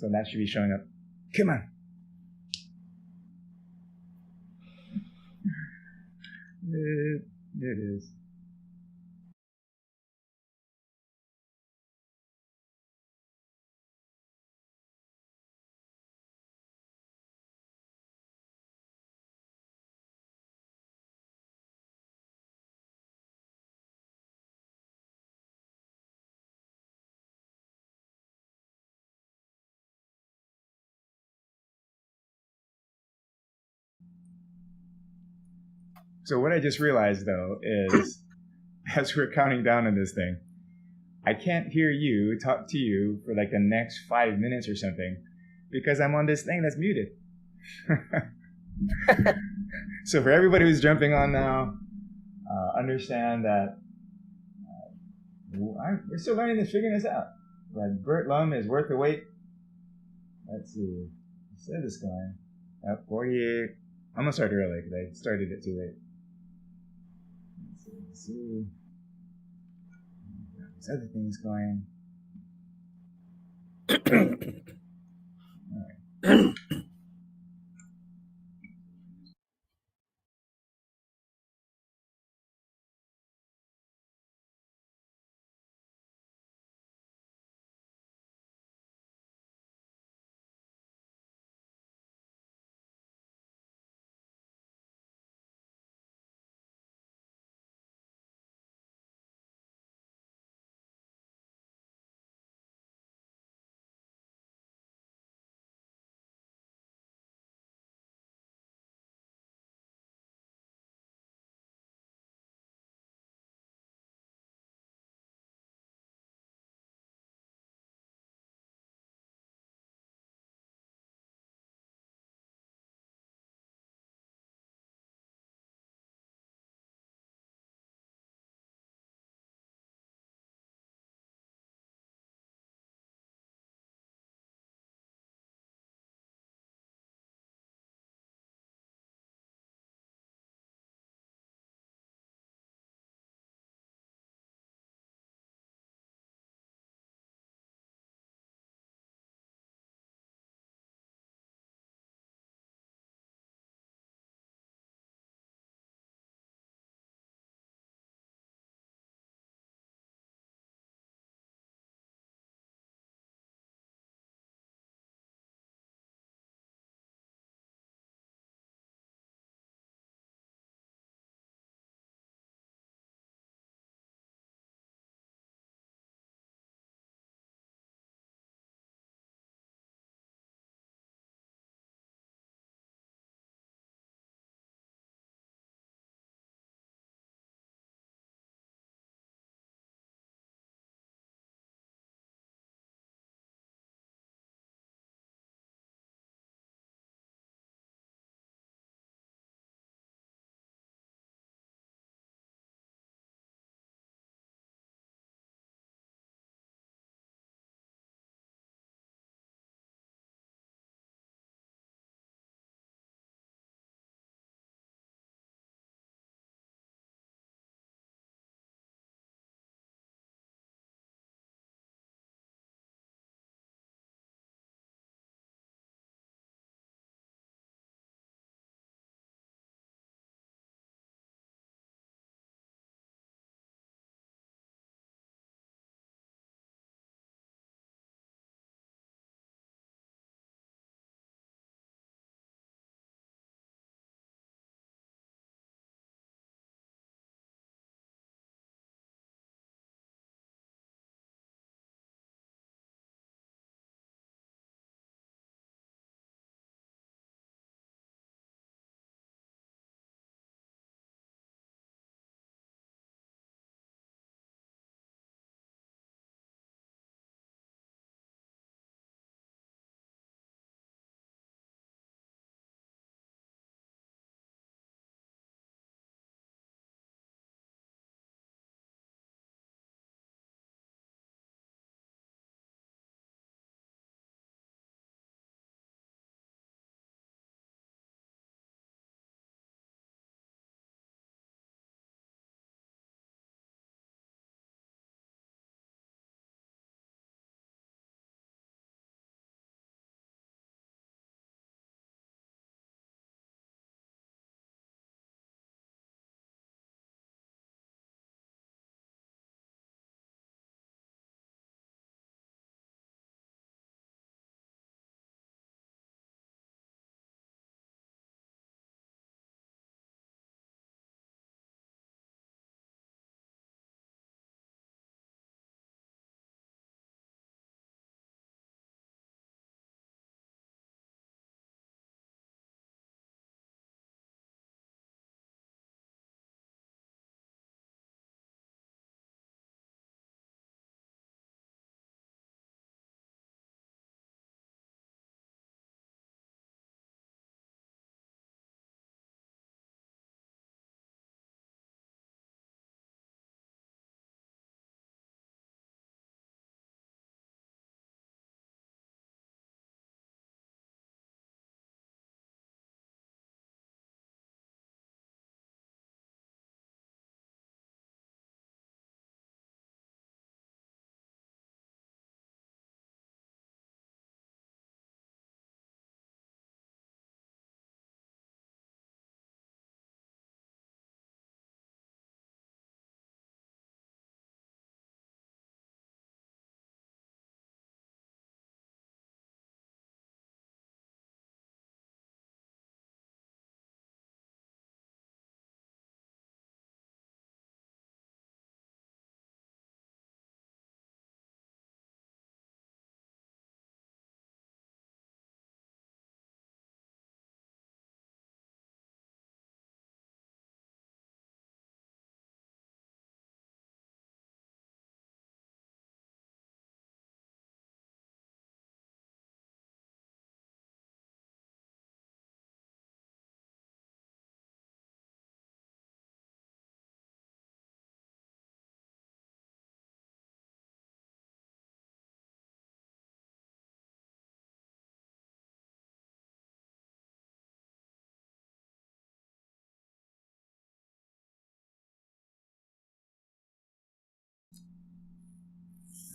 So that should be showing up. Come on. There it is. So what I just realized, though, is as we're counting down on this thing, I can't hear you talk to you for like the next 5 minutes or something because I'm on this thing that's muted. So for everybody who's jumping on now, understand that we're still learning this, figuring this out. But Burt Lum is worth the wait. Let's see. Let's get this going. 48. I'm going to start early because I started it too late. Let's see. These other things going. All right.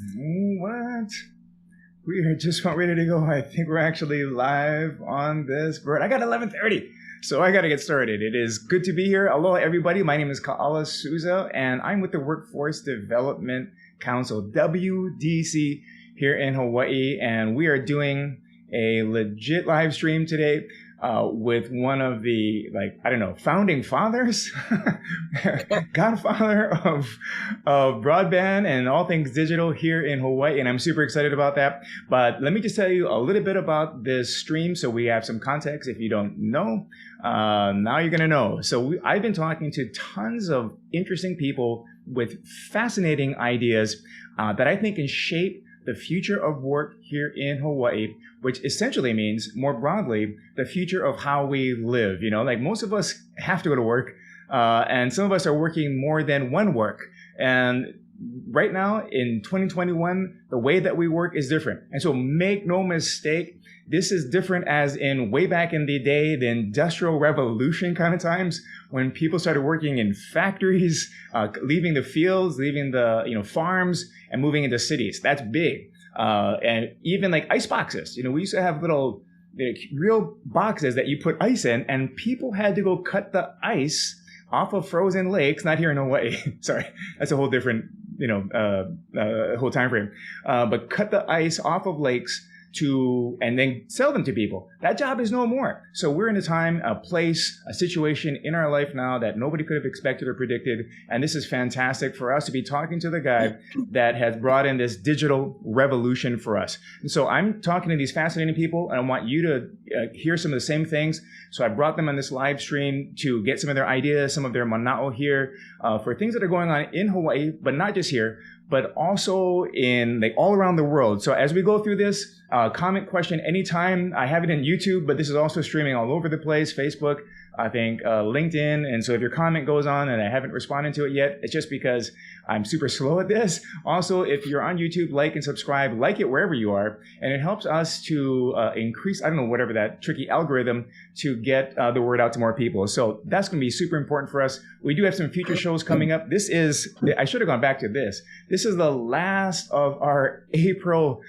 What? We are just about ready to go. I think we're actually live on this. Bert, I got 11:30, so I got to get started. It is good to be here. Aloha, everybody. My name is Ka'ala Souza, and I'm with the Workforce Development Council, WDC, here in Hawaii, and we are doing a legit live stream today with one of the, founding fathers, godfather of broadband and all things digital here in Hawaii. And I'm super excited about that. But let me just tell you a little bit about this stream so we have some context. If you don't know, now you're going to know. So I've been talking to tons of interesting people with fascinating ideas that I think can shape the future of work here in Hawaii, which essentially means, more broadly, the future of how we live. You know, like most of us have to go to work, and some of us are working more than one work. And right now, in 2021, the way that we work is different. And so make no mistake, this is different as in way back in the day, the Industrial Revolution kind of times, when people started working in factories, leaving the fields, leaving the farms, and moving into cities. That's big. And even like ice boxes. We used to have little real boxes that you put ice in, and people had to go cut the ice off of frozen lakes, not here in Hawaii. Sorry, that's a whole different, whole time frame. But cut the ice off of lakes and then sell them to people. That job is no more. So we're in a time, a place, a situation in our life now that nobody could have expected or predicted. And this is fantastic for us to be talking to the guy that has brought in this digital revolution for us. And so I'm talking to these fascinating people, and I want you to hear some of the same things. So I brought them on this live stream to get some of their ideas, some of their mana'o here for things that are going on in Hawaii, but not just here, but also in all around the world. So as we go through this, comment, question anytime. I have it in YouTube, but this is also streaming all over the place, Facebook, I think LinkedIn. And so if your comment goes on and I haven't responded to it yet, it's just because I'm super slow at this. Also, if you're on YouTube, like and subscribe, like it wherever you are. And it helps us to increase, whatever that tricky algorithm to get the word out to more people. So that's going to be super important for us. We do have some future shows coming up. I should have gone back to this. This is the last of our April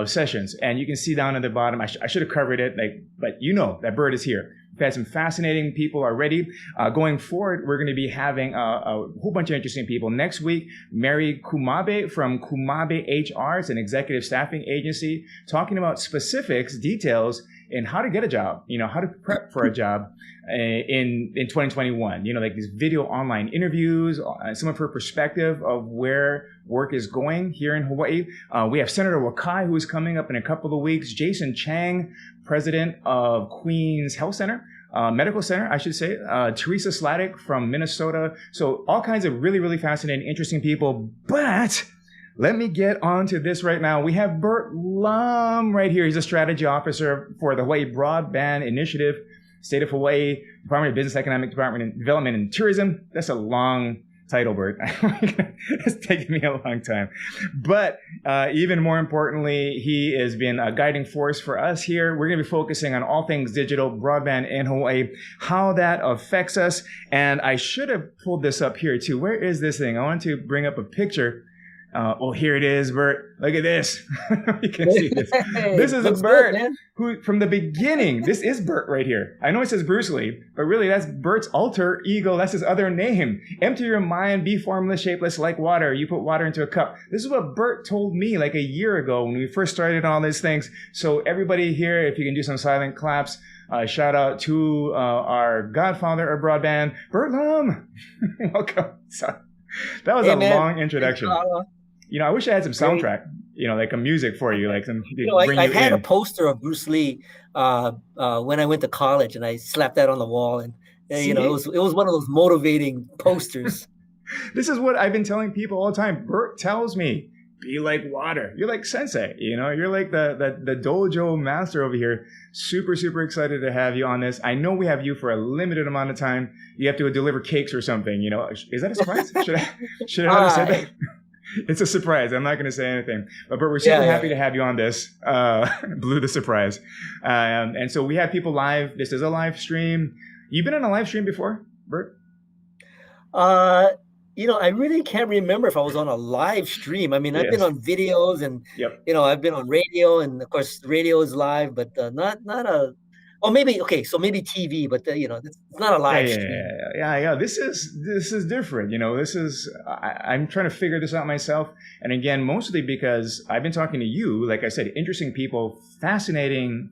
sessions. And you can see down at the bottom, I should have covered it, but that Bert is here. We've had some fascinating people already. Going forward, we're going to be having a whole bunch of interesting people. Next week, Mary Kumabe from Kumabe HR, it's an executive staffing agency, talking about specifics, details in how to get a job, how to prep for a job in 2021. Like these video online interviews, some of her perspective of where work is going here in Hawaii. We have Senator Wakai, who is coming up in a couple of weeks. Jason Chang, president of Queens Health Center. Medical Center, I should say. Teresa Sladek from Minnesota. So all kinds of really, really fascinating, interesting people. But let me get on to this right now. We have Burt Lum right here. He's a strategy officer for the Hawaii Broadband Initiative, State of Hawaii, Department of Business, Economic Development and Tourism. That's a long title, Bert. It's taken me a long time. But even more importantly, he has been a guiding force for us here. We're going to be focusing on all things digital, broadband in Hawaii, how that affects us. And I should have pulled this up here too. Where is this thing? I want to bring up a picture. Here it is, Bert. Look at this. You can see this. This is a Bert who, from the beginning, this is Bert right here. I know it says Bruce Lee, but really that's Bert's alter ego. That's his other name. Empty your mind, be formless, shapeless like water. You put water into a cup. This is what Bert told me like a year ago when we first started all these things. So everybody here, if you can do some silent claps, shout out to our godfather of broadband, Bert Lum. Welcome. So, that was a long introduction. I wish I had some soundtrack, like a music for you, like some. I had a poster of Bruce Lee when I went to college, and I slapped that on the wall, and it was one of those motivating posters. This is what I've been telling people all the time. Bert tells me, be like water. You're like sensei, you're like the dojo master over here. Super, super excited to have you on this. I know we have you for a limited amount of time. You have to go deliver cakes or something, Is that a surprise? Should I have said that? It's a surprise. I'm not going to say anything. But we're super happy to have you on this. Blew the surprise. And so we have people live. This is a live stream. You've been on a live stream before, Bert? I really can't remember if I was on a live stream. I mean, I've been Yes. on videos and, Yep. I've been on radio, and of course radio is live, but not a, or maybe, okay, so maybe TV, but it's not a Yeah, live yeah, stream. yeah, yeah, yeah. This is different. I'm trying to figure this out myself, and again, mostly because I've been talking to you, like I said, interesting people, fascinating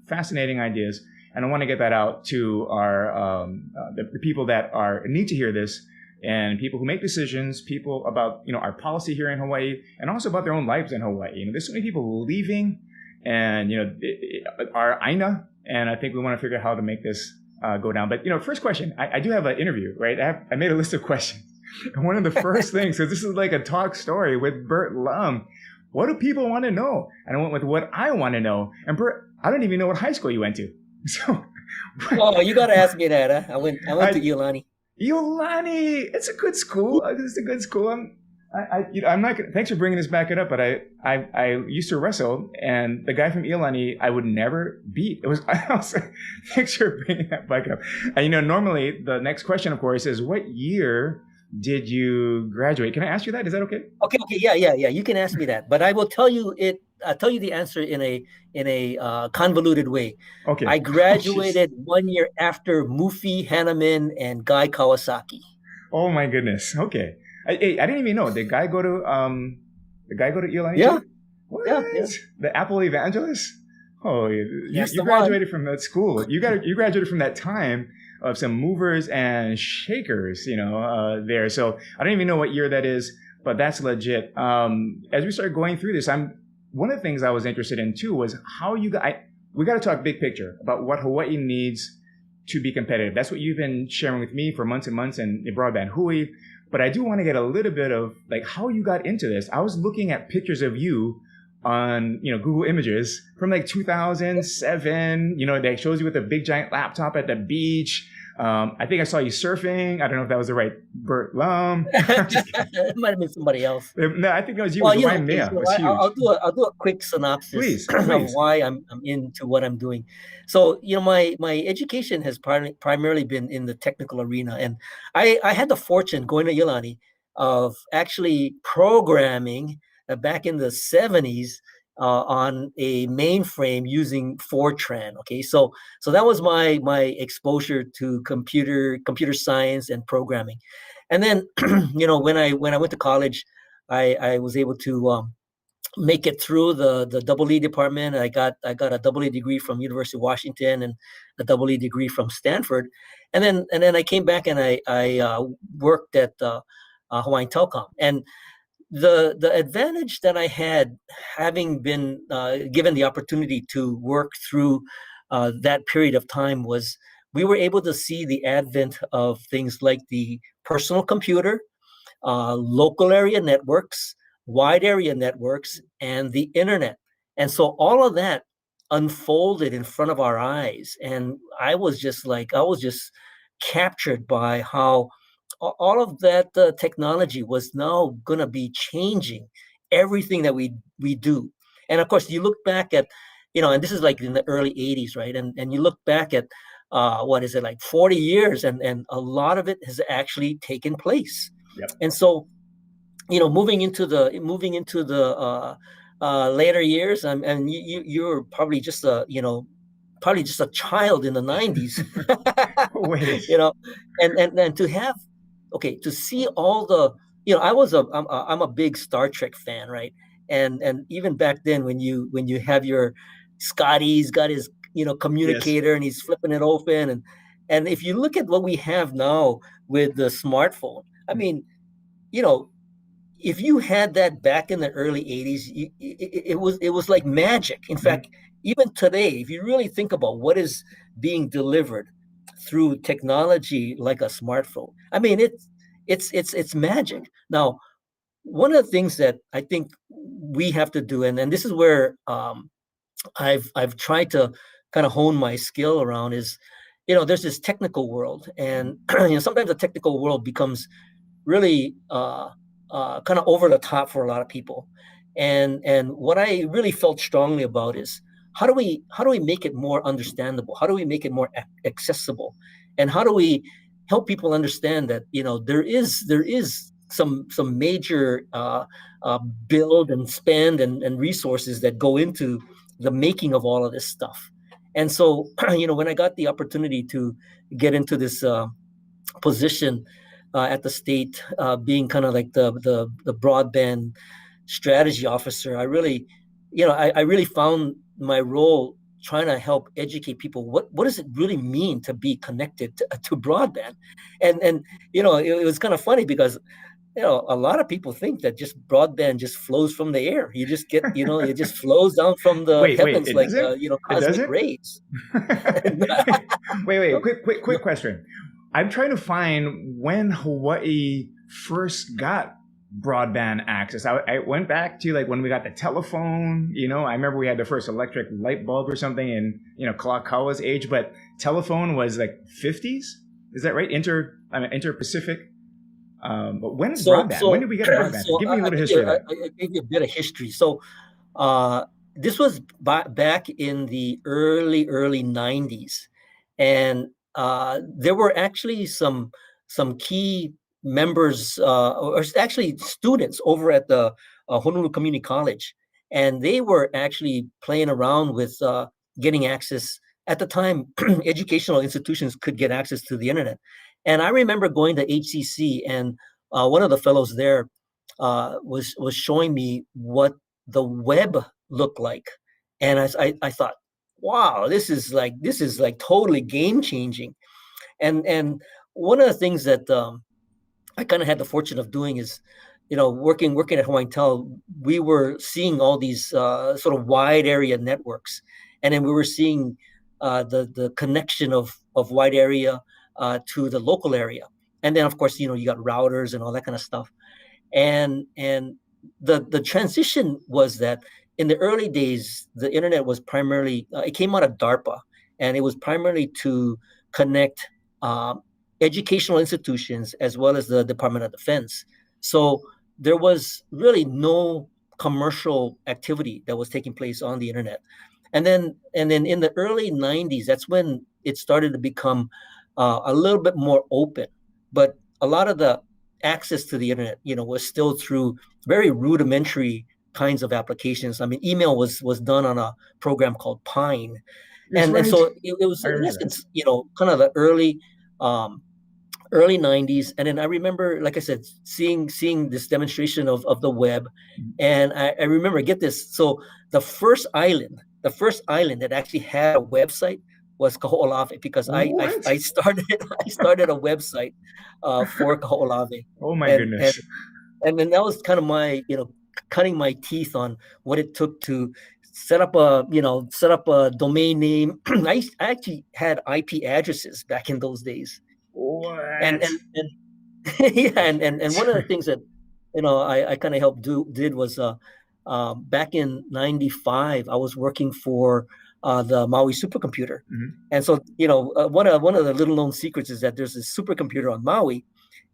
ideas, and I want to get that out to our the people that need to hear this, and people who make decisions, people about our policy here in Hawaii, and also about their own lives in Hawaii. There's so many people leaving, and our Aina, and I think we want to figure out how to make this go down. But first question, I do have an interview, right? I made a list of questions, and one of the first things, because this is like a talk story with Burt Lum. What do people want to know? And I went with what I want to know. And Burt, I don't even know what high school you went to. So, oh, you got to ask me that. Huh? I went to Iolani. Iolani, it's a good school. It's a good school. I'm not. Thanks for bringing this back up. But I used to wrestle, and the guy from Iolani I would never beat. It was. Thanks for bringing that back up. And normally the next question, of course, is what year did you graduate? Can I ask you that? Is that okay? Okay. Yeah. You can ask me that, but I will tell you it. I'll tell you the answer in a convoluted way. Okay. I graduated 1 year after Mufi Hanneman and Guy Kawasaki. Oh my goodness. Okay. I didn't even know. Did Guy go to Iolani? Yeah. What? Yeah. The Apple Evangelist? Oh, you graduated from that school. You graduated from that time of some movers and shakers, there. So I don't even know what year that is, but that's legit. As we started going through this, one of the things I was interested in too was how we got to talk big picture about what Hawaii needs to be competitive. That's what you've been sharing with me for months and months in Broadband Hui. But I do want to get a little bit of like how you got into this. I was looking at pictures of you on Google Images from like 2007. That shows you with a big giant laptop at the beach. I think I saw you surfing. I don't know if that was the right Burt Lum. It might have been somebody else. No, I think it was you. Well, it was huge. I'll do a quick synopsis of why I'm into what I'm doing. So, my education has primarily been in the technical arena, and I had the fortune going to Iolani of actually programming back in the 70s. On a mainframe using Fortran. Okay, so that was my exposure to computer science and programming. And then, when I went to college, I was able to make it through the EE department. I got a EE degree from University of Washington and a EE degree from Stanford. And then I came back and I worked at Hawaiian Telcom. And the advantage that I had, having been given the opportunity to work through that period of time, was we were able to see the advent of things like the personal computer, local area networks, wide area networks, and the internet. And so all of that unfolded in front of our eyes. And I was just captured by how all of that technology was now going to be changing everything that we do. And of course, you look back at, and this is like in the early 80s, right? And you look back at, what is it, like 40 years, and a lot of it has actually taken place. Yep. And so, moving into the later years, and you're probably just a child in the 90s. And to have, to see all the, I'm a big Star Trek fan, right? And even back then, when you have your Scotty's got his communicator, yes, and he's flipping it open, and if you look at what we have now with the smartphone, I mean, if you had that back in the early 80s, it was like magic. In fact, even today, if you really think about what is being delivered through technology like a smartphone, I mean, it's magic. Now, one of the things that I think we have to do, and this is where I've tried to kind of hone my skill around, is, there's this technical world, and sometimes the technical world becomes really kind of over the top for a lot of people. And what I really felt strongly about is, how do we make it more understandable? How do we make it more accessible? And how do we help people understand that, there is some major build and spend and resources that go into the making of all of this stuff. And so, when I got the opportunity to get into this position at the state, being kind of like the broadband strategy officer, I really, I really found my role trying to help educate people. What does it really mean to be connected to broadband? And it was kind of funny because a lot of people think that just broadband just flows from the air. You just get, it just flows down from the heavens like, cosmic rays. Wait, quick question. I'm trying to find when Hawaii first got broadband access. I went back to like when we got the telephone, I remember we had the first electric light bulb or something in, Kalakawa's age, but telephone was like 50s. Is that right? Inter-Pacific. But when is broadband? When did we get broadband? Give me a little history. I give you a bit of history. So this was back in the early 90s. And there were actually some key members, or actually students over at the Honolulu Community College. And they were actually playing around with getting access. At the time, educational institutions could get access to the internet. And I remember going to HCC, and one of the fellows there was showing me what the web looked like. And I thought, wow, this is like totally game changing. And one of the things that I kind of had the fortune of doing is, working at Hawaiian Tel, we were seeing all these sort of wide area networks, and then we were seeing the connection of wide area to the local area, and then of course you got routers and all that kind of stuff, and the transition was that in the early days the internet was primarily it came out of DARPA, and it was primarily to connect educational institutions as well as the Department of Defense. So there was really no commercial activity that was taking place on the internet. And then in the early 90s, that's when it started to become a little bit more open. But a lot of the access to the internet, was still through very rudimentary kinds of applications. I mean, email was done on a program called Pine. And so it was, in essence, kind of the early 90s. And then I remember, like I said, seeing this demonstration of the web. And I remember, get this, so the first island that actually had a website was Kaho'olawe, because I started a website for Kaho'olawe. Oh my goodness. And then that was kind of my, cutting my teeth on what it took to set up a domain name. I actually had IP addresses back in those days. What? And yeah, and one of the things that I kind of helped did was back in '95 I was working for the Maui supercomputer, and so one of the little known secrets is that there's this supercomputer on Maui,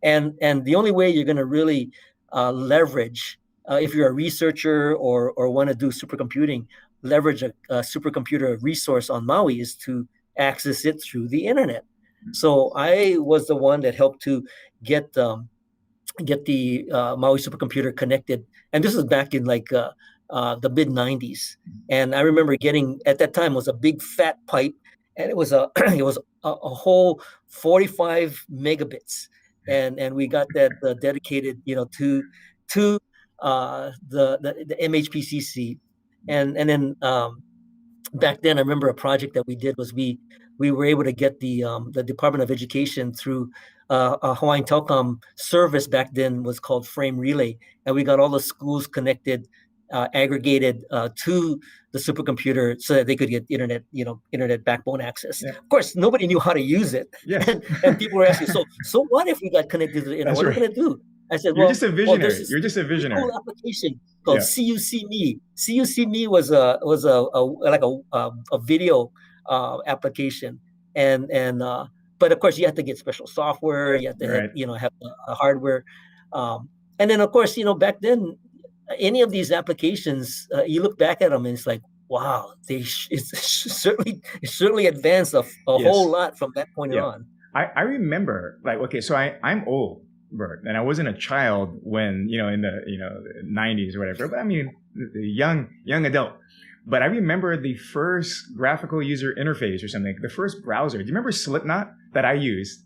and the only way you're going to really leverage if you're a researcher or want to do supercomputing, leverage a supercomputer resource on Maui is to access it through the internet. So I was the one that helped to get the Maui supercomputer connected, and this was back in like the mid 90s. And I remember getting, at that time, was a big fat pipe, and it was a whole 45 megabits, and we got that dedicated to the MHPCC, and then back then I remember a project that we did was we were able to get the Department of Education through a Hawaiian Telecom service back then was called Frame Relay, and we got all the schools connected, aggregated to the supercomputer so that they could get internet backbone access. Yeah. Of course, nobody knew how to use it, and people were asking, so what if we got connected to the internet? What are we going to do? I said, You're just a visionary. You're just a visionary. Cool application called CUC-Me. CUC-Me was a video application, and but of course you have to get special software. You have to have a hardware, and then of course back then any of these applications you look back at them and it's like, wow, it's certainly advanced a whole lot from that point on. I remember, like, okay, so I'm old. Bert, and I wasn't a child when, in the, 90s or whatever, but I mean, young adult. But I remember the first graphical user interface or something, the first browser. Do you remember Slipknot that I used?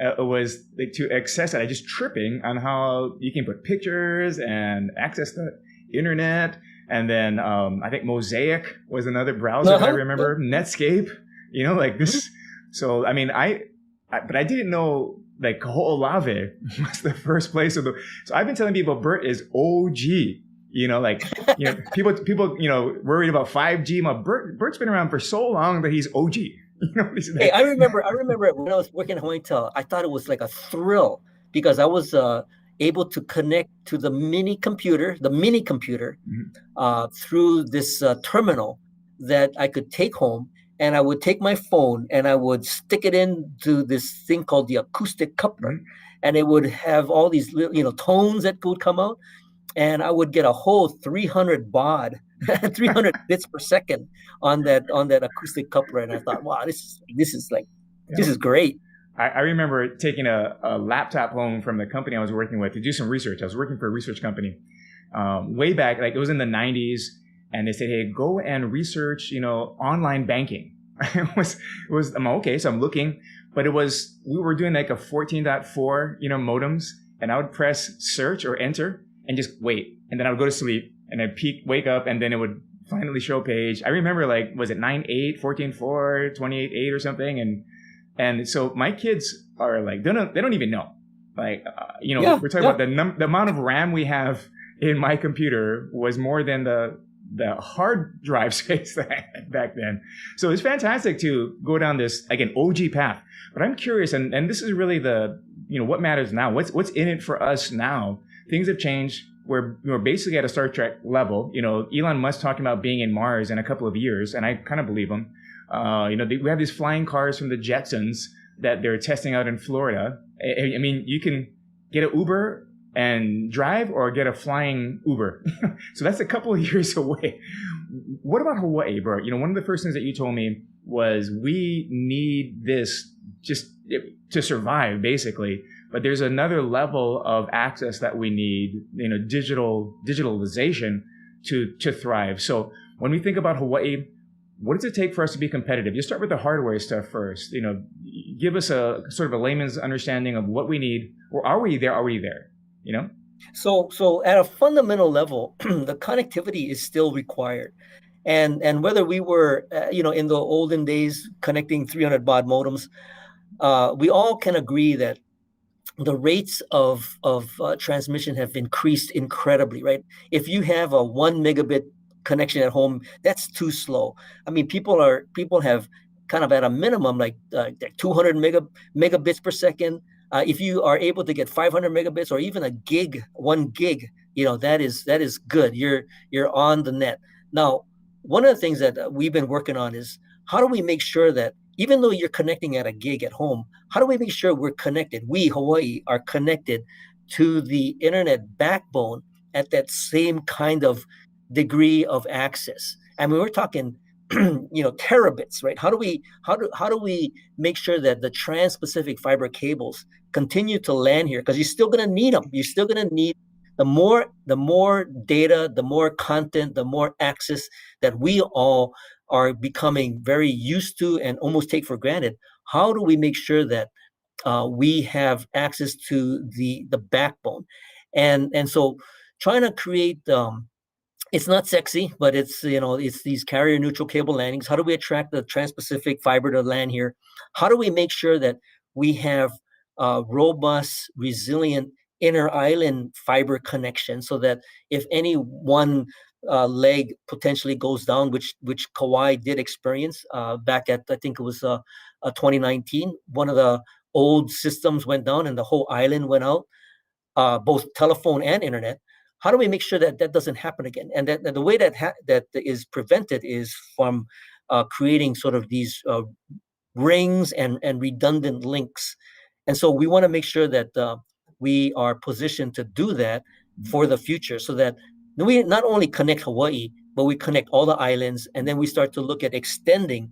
It was like, to access it. I just tripping on how you can put pictures and access the internet. And then I think Mosaic was another browser that I remember. Netscape, like this. So, I mean, but I didn't know like Ho'olave was the first place. So I've been telling people Bert is OG. People, worried about 5G. Bert's been around for so long that he's OG. Hey, I remember when I was working at Hotel, I thought it was like a thrill because I was able to connect to the mini computer, through this terminal that I could take home, and I would take my phone and I would stick it into this thing called the acoustic coupler, and it would have all these tones that would come out, and I would get a whole 300 baud, 300 bits per second on that acoustic coupler, and I thought, wow, this is great. I remember taking a laptop home from the company I was working with to do some research. I was working for a research company way back, like it was in the 90s, and they said, hey, go and research, online banking. I'm okay, so I'm looking, but we were doing like a 14.4, modems, and I would press search or enter and just wait, and then I would go to sleep, and I'd wake up, and then it would finally show a page. I remember, like, was it 9.8, 14.4, 28.8 or something, and so my kids are like, they don't even know. Like, we're talking about the amount of RAM we have in my computer was more than the hard drive space that I had back then. So it's fantastic to go down this, again, OG path. But I'm curious, and this is really the, what matters now. What's in it for us now? Things have changed. We're basically at a Star Trek level. Elon Musk talking about being in Mars in a couple of years, and I kind of believe him. We have these flying cars from the Jetsons that they're testing out in Florida. I mean, you can get an Uber and drive, or get a flying Uber. So that's a couple of years away. What about Hawaii, Bert? One of the first things that you told me was we need this just to survive, basically. But there's another level of access that we need, digitalization to thrive. So when we think about Hawaii, what does it take for us to be competitive? You start with the hardware stuff first. Give us a sort of a layman's understanding of what we need. Or are we there? So at a fundamental level, the connectivity is still required. And whether we were, in the olden days connecting 300 baud modems, we all can agree that the rates of transmission have increased incredibly, right? If you have a 1 megabit connection at home, that's too slow. I mean, people have kind of at a minimum like 200 megabits per second. If you are able to get 500 megabits or even 1 gig, that is good. You're on the net. Now, one of the things that we've been working on is how do we make sure that even though you're connecting at a gig at home, how do we make sure we're connected? We, Hawaii, are connected to the internet backbone at that same kind of degree of access. I mean, we're talking, terabits, right? How do we make sure that the trans-Pacific fiber cables continue to land here? Because you're still going to need them. You're still going to need the more data, the more content, the more access that we all are becoming very used to and almost take for granted. How do we make sure that we have access to the backbone? And so trying to create, it's not sexy, but it's these carrier neutral cable landings. How do we attract the trans-Pacific fiber to land here? How do we make sure that we have robust, resilient inner island fiber connection so that if any one leg potentially goes down, which Kauai did experience back at, I think it was 2019, one of the old systems went down and the whole island went out, both telephone and internet. How do we make sure that doesn't happen again? And that the way that is prevented is from creating sort of these rings and redundant links. And so we want to make sure that we are positioned to do that for the future so that we not only connect Hawaii, but we connect all the islands. And then we start to look at extending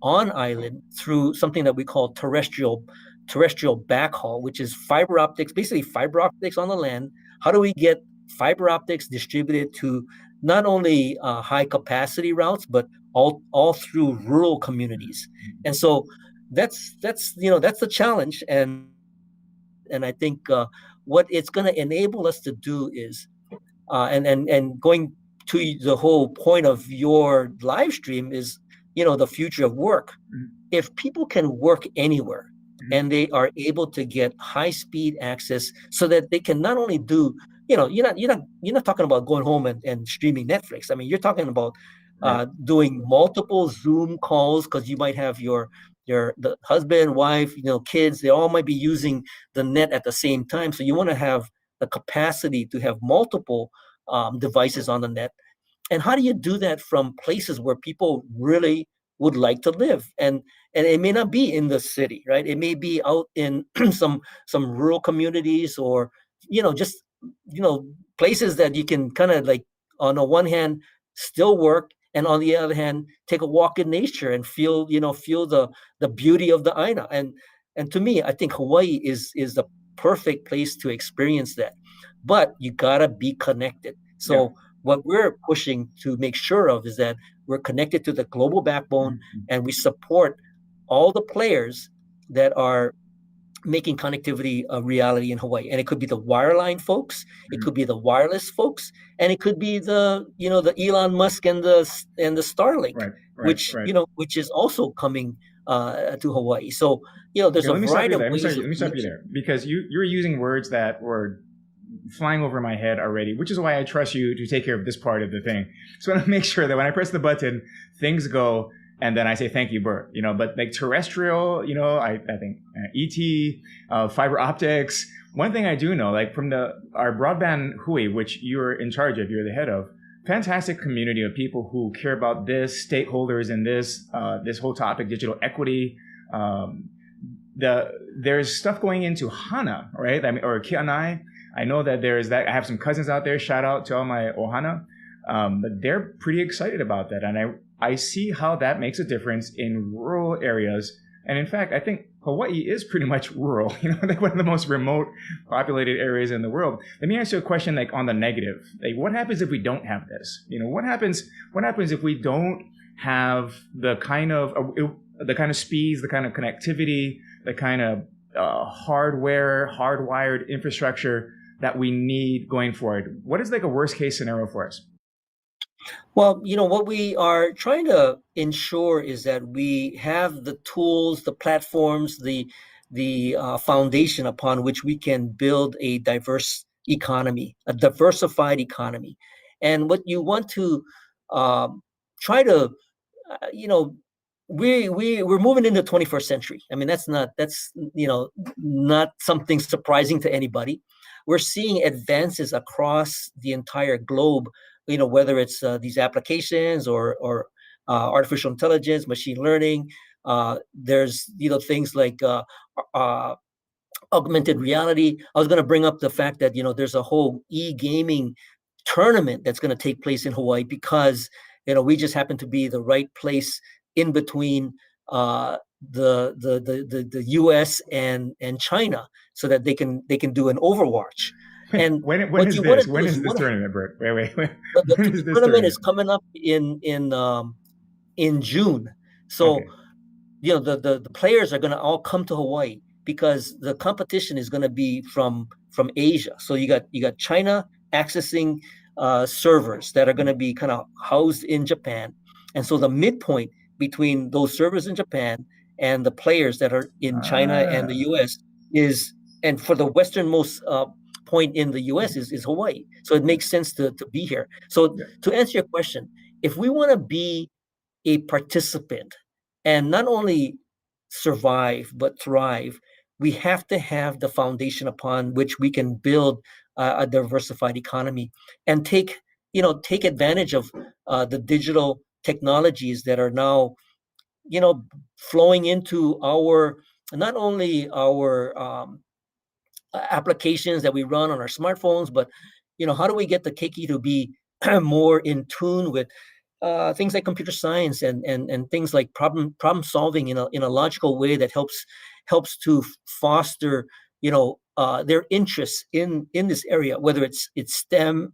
on island through something that we call terrestrial terrestrial backhaul, which is fiber optics, basically fiber optics on the land. How do we get fiber optics distributed to not only high capacity routes, but all through rural communities? And so that's the challenge. And I think what it's going to enable us to do is, and going to the whole point of your live stream is, the future of work. If people can work anywhere and they are able to get high speed access, so that they can not only do, you're not talking about going home and streaming Netflix. I mean, you're talking about doing multiple Zoom calls, because you might have the husband, wife, kids, they all might be using the net at the same time. So you want to have the capacity to have multiple devices on the net. And how do you do that from places where people really would like to live? And it may not be in the city, right? It may be out in some rural communities, or just places that you can kind of, like, on the one hand still work, and on the other hand take a walk in nature and feel the beauty of the Aina. And to me, I think Hawaii is the perfect place to experience that. But you gotta be connected. So what we're pushing to make sure of is that we're connected to the global backbone, and we support all the players that are making connectivity a reality in Hawaii. And it could be the wireline folks, it could be the wireless folks, and it could be the Elon Musk and the Starlink, which is also coming to Hawaii. So there's a variety of ways. Let me stop you there, because you're using words that were flying over my head already, which is why I trust you to take care of this part of the thing. So I want to make sure that when I press the button, things go, and then I say, thank you, Bert. But like terrestrial, I think ET, fiber optics. One thing I do know, like from our broadband Hui, which you're in charge of, you're the head of, fantastic community of people who care about this, stakeholders in this whole topic, digital equity. There's stuff going into Hana, right? Or Kianai. I know that there's that. I have some cousins out there. Shout out to all my Ohana. But they're pretty excited about that. And I see how that makes a difference in rural areas. And in fact, I think Hawaii is pretty much rural, like one of the most remote populated areas in the world. Let me ask you a question, like on the negative. Like, what happens if we don't have this? What happens if we don't have the kind of speeds, the kind of connectivity, the kind of hardwired infrastructure that we need going forward? What is like a worst case scenario for us? Well, what we are trying to ensure is that we have the tools, the platforms, the foundation upon which we can build a diverse economy, a diversified economy. And what you want to try to, we're moving into the 21st century. I mean, that's not something surprising to anybody. We're seeing advances across the entire globe, whether it's these applications or artificial intelligence, machine learning. There's things like augmented reality. I was going to bring up the fact that there's a whole e-gaming tournament that's going to take place in Hawaii, because we just happen to be the right place in between the U.S. and China, so that they can do an Overwatch. And when is this tournament, Bert? Wait. The tournament is coming up in June. So okay. The players are going to all come to Hawaii, because the competition is going to be from Asia. So you got China accessing servers that are going to be kind of housed in Japan, and so the midpoint between those servers in Japan and the players that are in China and the U.S. and for the westernmost point in the U.S. is Hawaii. So it makes sense to be here. So to answer your question, if we want to be a participant and not only survive but thrive, we have to have the foundation upon which we can build a diversified economy and take advantage of the digital technologies that are now flowing into not only our applications that we run on our smartphones, but how do we get the keiki to be more in tune with things like computer science and things like problem solving in a logical way that helps helps to foster, their interests in this area, whether it's STEM,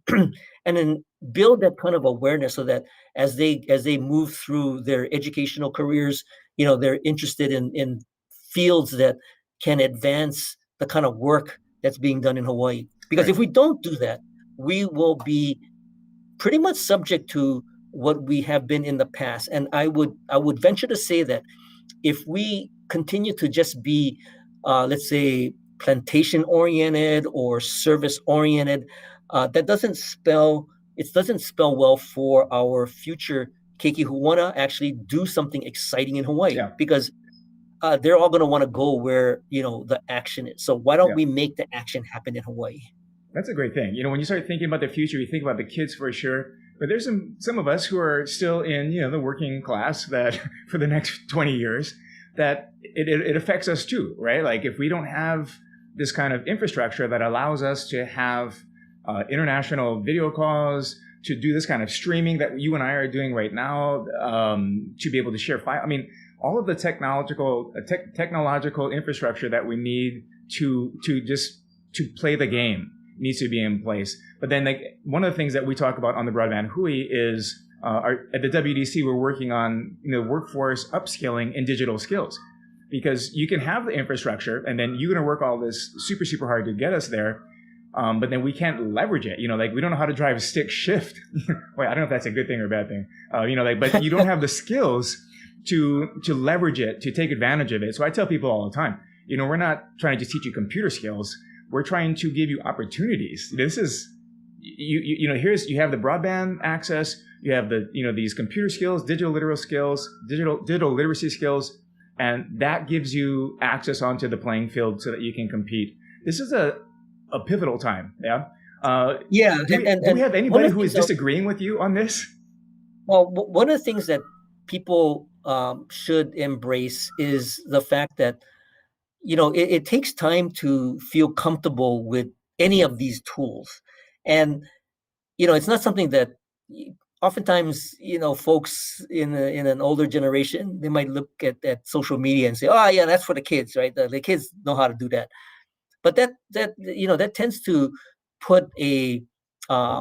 and then build that kind of awareness so that as they move through their educational careers, they're interested in fields that can advance the kind of work that's being done in Hawaii. Because Right. if we don't do that, we will be pretty much subject to what we have been in the past. And I would venture to say that if we continue to just be, let's say, plantation oriented or service oriented, that doesn't spell well for our future keiki who want to actually do something exciting in Hawaii, because they're all going to want to go where the action is. So why don't we make the action happen in Hawaii? That's a great thing. When you start thinking about the future, you think about the kids for sure. But there's some of us who are still in the working class that for the next 20 years, that it affects us too, right? Like if we don't have this kind of infrastructure that allows us to have international video calls, to do this kind of streaming that you and I are doing right now, to be able to share file. I mean, all of the technological infrastructure that we need to play the game needs to be in place. But then one of the things that we talk about on the Broadband Hui is at the WDC, we're working on workforce upskilling in digital skills, because you can have the infrastructure and then you're going to work all this super, super hard to get us there. But then we can't leverage it. We don't know how to drive a stick shift. Wait, I don't know if that's a good thing or a bad thing. But you don't have the skills to leverage it, to take advantage of it. So I tell people all the time, we're not trying to just teach you computer skills. We're trying to give you opportunities. This is, you have the broadband access, you have these computer skills, digital literacy skills, and that gives you access onto the playing field so that you can compete. This is a pivotal time. Yeah. Do we have anybody who is disagreeing with you on this? Well, one of the things that people should embrace is the fact that it takes time to feel comfortable with any of these tools. And, it's not something that oftentimes, folks in an older generation, they might look at social media and say, oh yeah, that's for the kids, right? The kids know how to do that. But that tends to put a,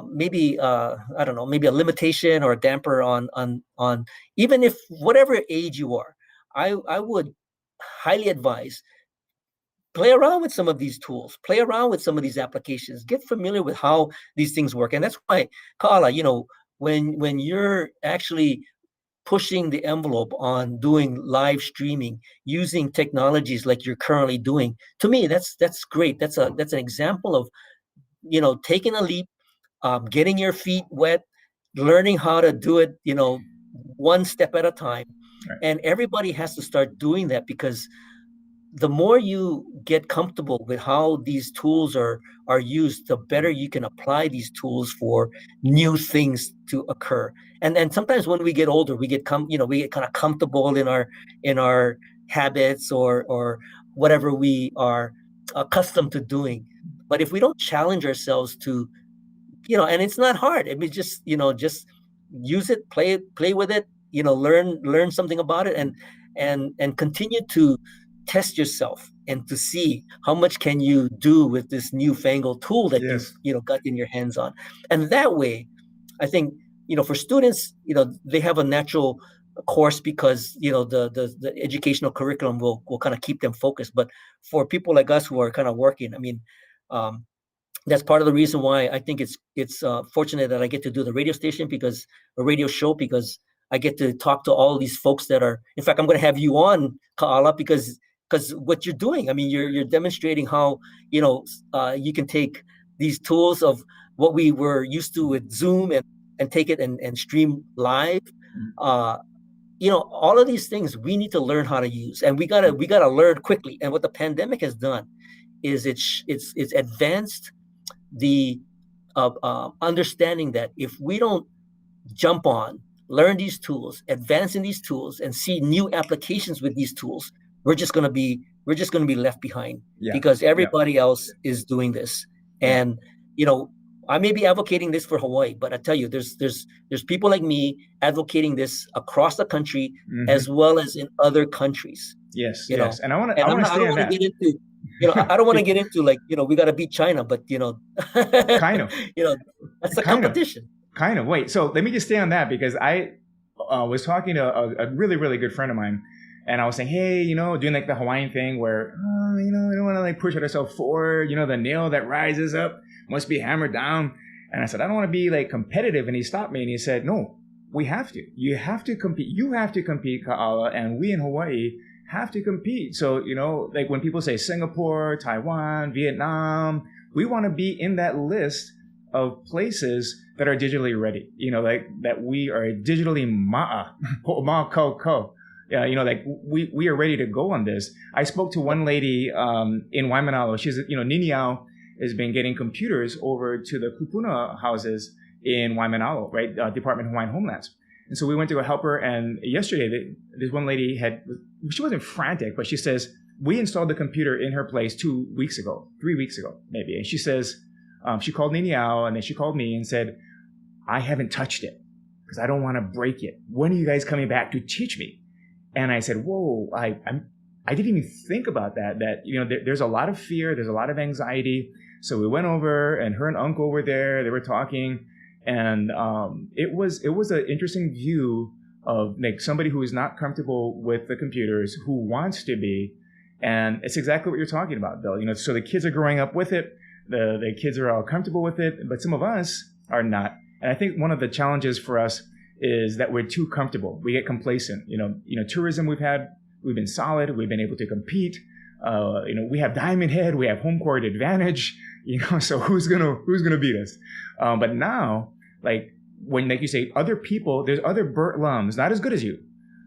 maybe a limitation or a damper on even if whatever age you are. I would highly advise, play around with some of these tools, play around with some of these applications, get familiar with how these things work. And that's why, Kala, when you're actually pushing the envelope on doing live streaming using technologies like you're currently doing, to me, that's great. That's an example of, taking a leap, getting your feet wet, learning how to do it, one step at a time. Right. And everybody has to start doing that, because the more you get comfortable with how these tools are used, the better you can apply these tools for new things to occur. And sometimes when we get older, we get kind of comfortable in our habits or whatever we are accustomed to doing. But if we don't challenge ourselves to, and it's not hard. I mean, just use it, play with it, learn something about it, and continue to test yourself and to see how much can you do with this newfangled tool that you've gotten your hands on. And that way, I think, for students, they have a natural course because, the educational curriculum will kind of keep them focused. But for people like us who are kind of working, I mean, that's part of the reason why I think it's fortunate that I get to do the radio show, because I get to talk to all these folks that are, in fact, I'm going to have you on, Ka'ala, because what you're doing, I mean, you're demonstrating how, you can take these tools of what we were used to with Zoom and take it and stream live. All of these things we need to learn how to use, and we gotta learn quickly. And what the pandemic has done is it's advanced the understanding that if we don't jump on, learn these tools, advance in these tools, and see new applications with these tools, we're just going to be left behind, because everybody else is doing this. And I may be advocating this for Hawaii, but I tell you, there's people like me advocating this across the country as well as in other countries. Yes, you yes. know, And I I don't want to get into, I don't want to get into like, we got to beat China, but kind of, that's the competition. Kind of. Wait, so let me just stay on that, because I was talking to a really, really good friend of mine, and I was saying, hey, doing like the Hawaiian thing where, we don't want to like push ourselves forward. The nail that rises up must be hammered down. And I said, I don't want to be like competitive. And he stopped me and he said, no, we have to. You have to compete. You have to compete, Ka'ala, and we in Hawaii have to compete. So, like when people say Singapore, Taiwan, Vietnam, we want to be in that list of places that are digitally ready, like that we are digitally like we are ready to go on this. I spoke to one lady in Waimanalo. She's, Niniao has been getting computers over to the kupuna houses in Waimanalo, right? Department of Hawaiian Homelands. And so we went to go help her. And yesterday, this one lady she wasn't frantic, but she says, we installed the computer in her place 3 weeks ago, maybe. And she says, she called Niniao, and then she called me and said, I haven't touched it because I don't want to break it. When are you guys coming back to teach me? And I said, whoa, I didn't even think about that, there's a lot of fear, there's a lot of anxiety. So we went over, and her and Uncle were there, they were talking, and it was an interesting view of like somebody who is not comfortable with the computers, who wants to be. And it's exactly what you're talking about, Bill. So the kids are growing up with it, the kids are all comfortable with it, but some of us are not. And I think one of the challenges for us is that we're too comfortable. We get complacent. Tourism we've been solid. We've been able to compete. We have Diamond Head. We have home court advantage. So who's gonna beat us? But now, like when like you say other people, there's other Burt Lums, not as good as you.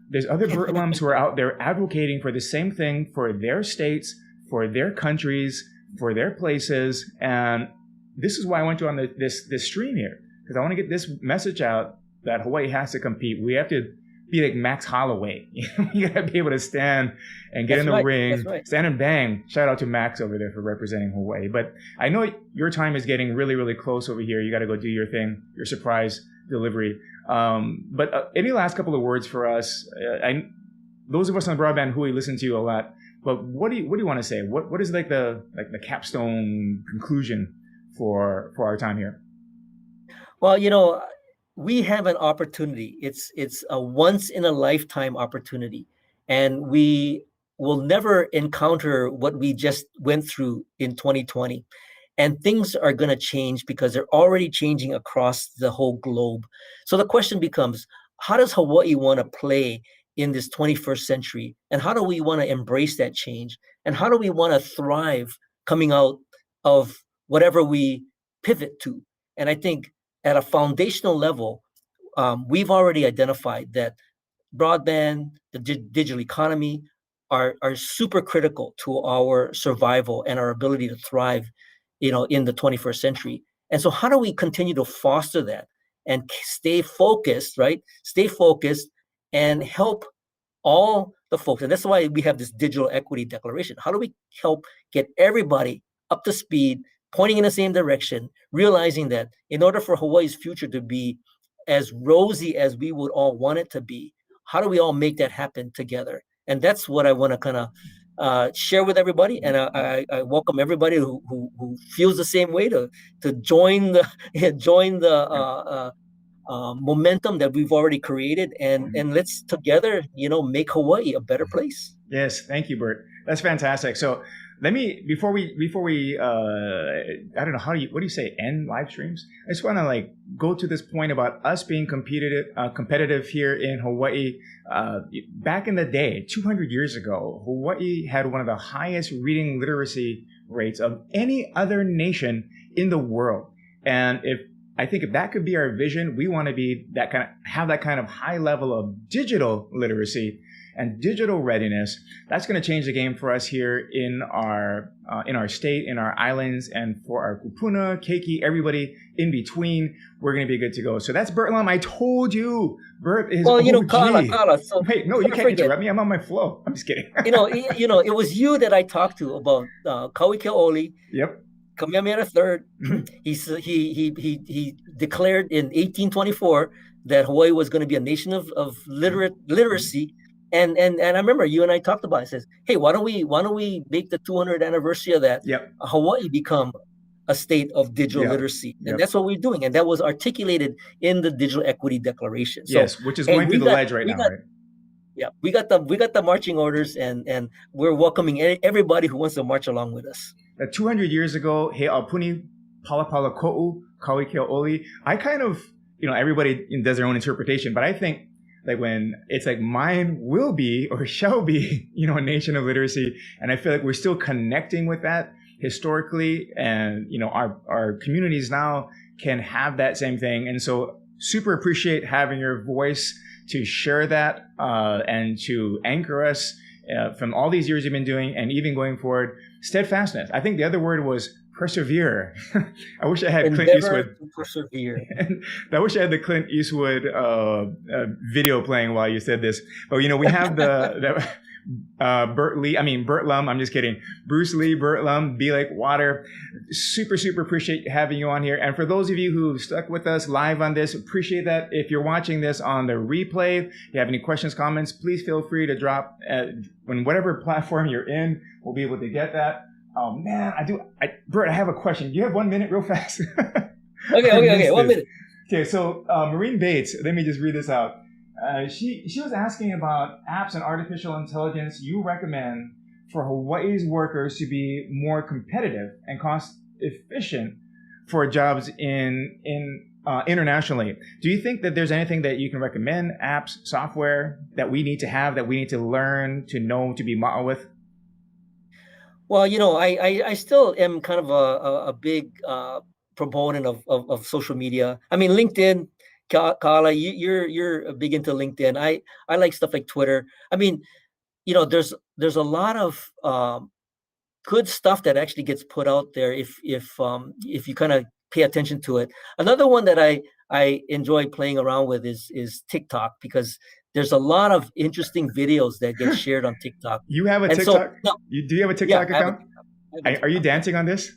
There's other Burt Lums who are out there advocating for the same thing for their states, for their countries, for their places. And this is why I went to on this stream here, because I want to get this message out that Hawaii has to compete. We have to be like Max Holloway. You got to be able to stand and get in the ring, stand and bang. Shout out to Max over there for representing Hawaii. But I know your time is getting really, really close over here. You got to go do your thing, your surprise delivery. But any last couple of words for us? Those of us on Broadband who listen to you a lot. But what do you want to say? What is like the capstone conclusion for our time here? Well, we have an opportunity. It's a once in a lifetime opportunity, and we will never encounter what we just went through in 2020. And things are going to change because they're already changing across the whole globe. So the question becomes, how does Hawaii want to play in this 21st century? And how do we want to embrace that change? And how do we want to thrive coming out of whatever we pivot to? And I think at a foundational level, we've already identified that broadband, the digital economy are super critical to our survival and our ability to thrive, in the 21st century. And so how do we continue to foster that and stay focused, right? Stay focused and help all the folks. And that's why we have this digital equity declaration. How do we help get everybody up to speed, pointing in the same direction, realizing that in order for Hawaii's future to be as rosy as we would all want it to be, how do we all make that happen together? And that's what I want to kind of share with everybody. And I welcome everybody who feels the same way to join the momentum that we've already created, and let's together, make Hawaii a better place. Yes, thank you, Bert. That's fantastic. So let me before we I don't know what do you say, end live streams? I just want to go to this point about us being competitive here in Hawaii. Back in the day, 200 years ago, Hawaii had one of the highest reading literacy rates of any other nation in the world. And I think if that could be our vision, we want to be have that kind of high level of digital literacy and digital readiness. That's going to change the game for us here in our state, in our islands, and for our kupuna, keiki, everybody in between. We're going to be good to go. So that's Bert Lum. I told you, Bert is OG. Kala. So wait, no, you can't interrupt me. I'm on my flow. I'm just kidding. It was you that I talked to about Kauikeaoli. Yep. Kamehameha III, he declared in 1824 that Hawaii was going to be a nation of literacy. And I remember you and I talked about it. It says, hey, why don't we make the 200th anniversary of that? Hawaii become a state of digital literacy. And that's what we're doing. And that was articulated in the Digital Equity Declaration. So, yes, which is going through the ledge right now, right? Yeah, we got the marching orders, and we're welcoming everybody who wants to march along with us. 200 years ago, he apuni palapala ko'u kawikeo oli. I kind of, everybody does their own interpretation, but I think like when it's like mine will be or shall be, a nation of literacy, and I feel like we're still connecting with that historically, and our communities now can have that same thing, and so super appreciate having your voice to share that and to anchor us from all these years you've been doing, and even going forward, steadfastness. I think the other word was persevere. I wish I had Clint Eastwood. Persevere. I wish I had the Clint Eastwood video playing while you said this. But we have the Burt Lum. I'm just kidding. Bruce Lee, Burt Lum, Be Like Water. Super, super appreciate having you on here. And for those of you who stuck with us live on this, appreciate that. If you're watching this on the replay, if you have any questions, comments, please feel free to drop on whatever platform you're in. We'll be able to get that. Oh man, Bert, I have a question. Do you have 1 minute real fast? Okay. 1 minute. Okay, so Maureen Bates, let me just read this out. She was asking about apps and artificial intelligence you recommend for Hawaii's workers to be more competitive and cost efficient for jobs in internationally. Do you think that there's anything that you can recommend, apps, software that we need to have, that we need to learn, to know, to be modeled with? Well, I still am kind of a big proponent of social media. I mean, LinkedIn, Kala, you're big into LinkedIn. I like stuff like Twitter. I mean, there's a lot of good stuff that actually gets put out there if you kind of pay attention to it. Another one that I enjoy playing around with is TikTok, because there's a lot of interesting videos that get shared on TikTok. You have a TikTok? No, do you have a TikTok account? Are you dancing on this?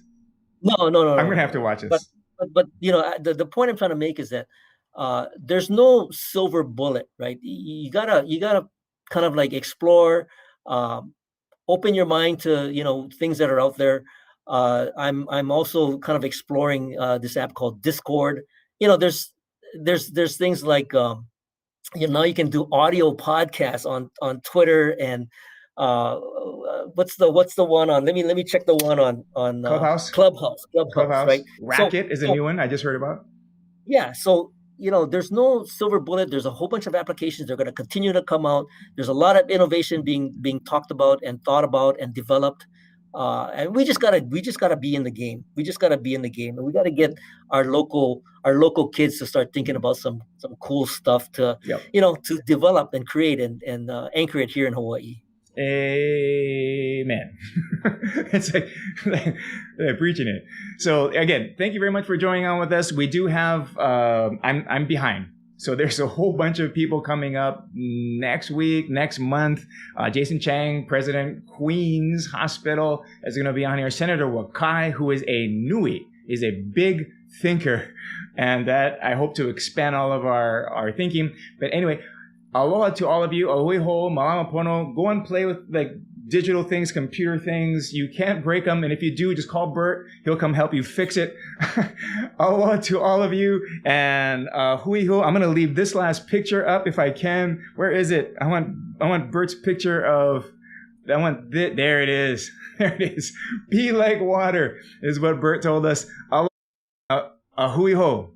No. I'm going to have to watch this. But the point I'm trying to make is that there's no silver bullet, right? You gotta kind of like explore, open your mind to things that are out there. I'm also kind of exploring this app called Discord. There's things like now you can do audio podcasts on Twitter, and what's the one on? Let me check the one on Clubhouse, right? Racket is a new one I just heard about. Yeah, so there's no silver bullet. There's a whole bunch of applications. They're going to continue to come out. There's a lot of innovation being talked about and thought about and developed. And we just gotta be in the game. We just gotta be in the game, and we gotta get our local kids to start thinking about some cool stuff to to develop and create and anchor it here in Hawaii. Amen. It's like they're preaching it. So again, thank you very much for joining on with us. We do have I'm behind. So there's a whole bunch of people coming up next week, next month. Jason Chang, President Queens Hospital, is going to be on here. Senator Wakai, who is a Nui, is a big thinker, and that I hope to expand all of our thinking. But anyway, aloha to all of you. Oiho, malama pono. Go and play with like digital things, computer things. You can't break them. And if you do, just call Bert. He'll come help you fix it. Aloha to all of you. And hui ho. I'm going to leave this last picture up if I can. Where is it? I want Bert's picture of, there it is. There it is. Be like water is what Bert told us. Aloha, hui ho.